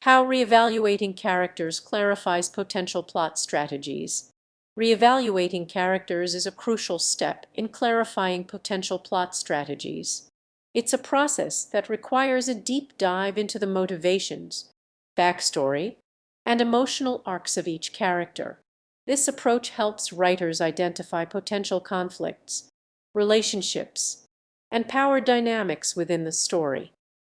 How reevaluating characters clarifies potential plot strategies. Reevaluating characters is a crucial step in clarifying potential plot strategies. It's a process that requires a deep dive into the motivations, backstory, and emotional arcs of each character. This approach helps writers identify potential conflicts, relationships, and power dynamics within the story.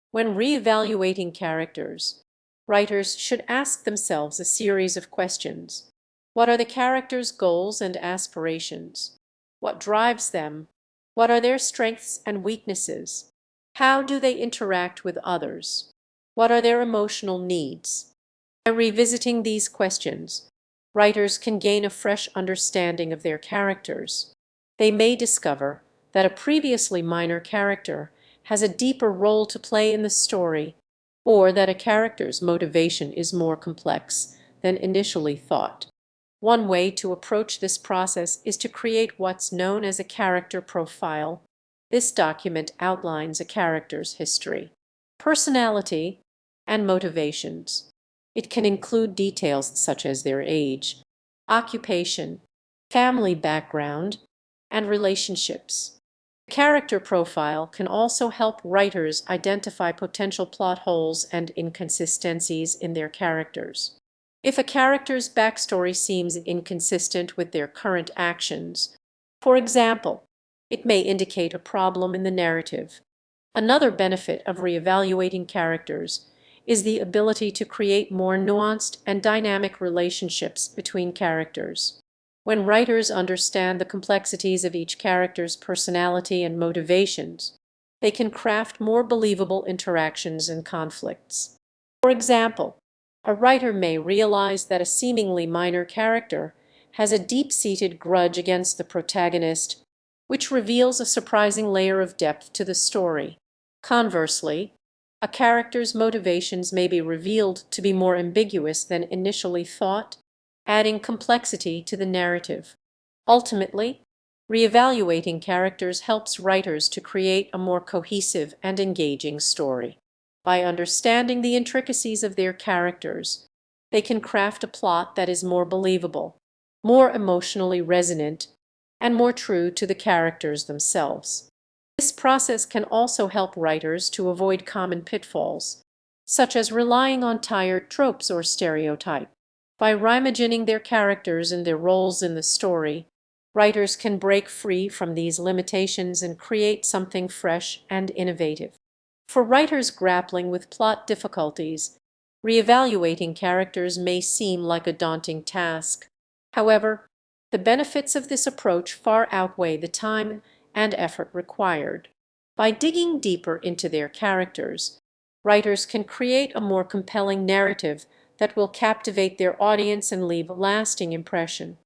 When reevaluating characters, writers should ask themselves a series of questions. What are the characters' goals and aspirations? What drives them? What are their strengths and weaknesses? How do they interact with others? What are their emotional needs? By revisiting these questions, writers can gain a fresh understanding of their characters. They may discover that a previously minor character has a deeper role to play in the story, or that a character's motivation is more complex than initially thought. One way to approach this process is to create what's known as a character profile. This document outlines a character's history, personality, and motivations. It can include details such as their age, occupation, family background, and relationships. The character profile can also help writers identify potential plot holes and inconsistencies in their characters. If a character's backstory seems inconsistent with their current actions, for example, it may indicate a problem in the narrative. Another benefit of reevaluating characters is the ability to create more nuanced and dynamic relationships between characters. When writers understand the complexities of each character's personality and motivations, they can craft more believable interactions and conflicts. For example, a writer may realize that a seemingly minor character has a deep-seated grudge against the protagonist, which reveals a surprising layer of depth to the story. Conversely, a character's motivations may be revealed to be more ambiguous than initially thought, adding complexity to the narrative. Ultimately, reevaluating characters helps writers to create a more cohesive and engaging story. By understanding the intricacies of their characters, they can craft a plot that is more believable, more emotionally resonant, and more true to the characters themselves. This process can also help writers to avoid common pitfalls, such as relying on tired tropes or stereotypes. By reimagining their characters and their roles in the story, writers can break free from these limitations and create something fresh and innovative. For writers grappling with plot difficulties, reevaluating characters may seem like a daunting task. However, the benefits of this approach far outweigh the time and effort required. By digging deeper into their characters, writers can create a more compelling narrative that will captivate their audience and leave a lasting impression.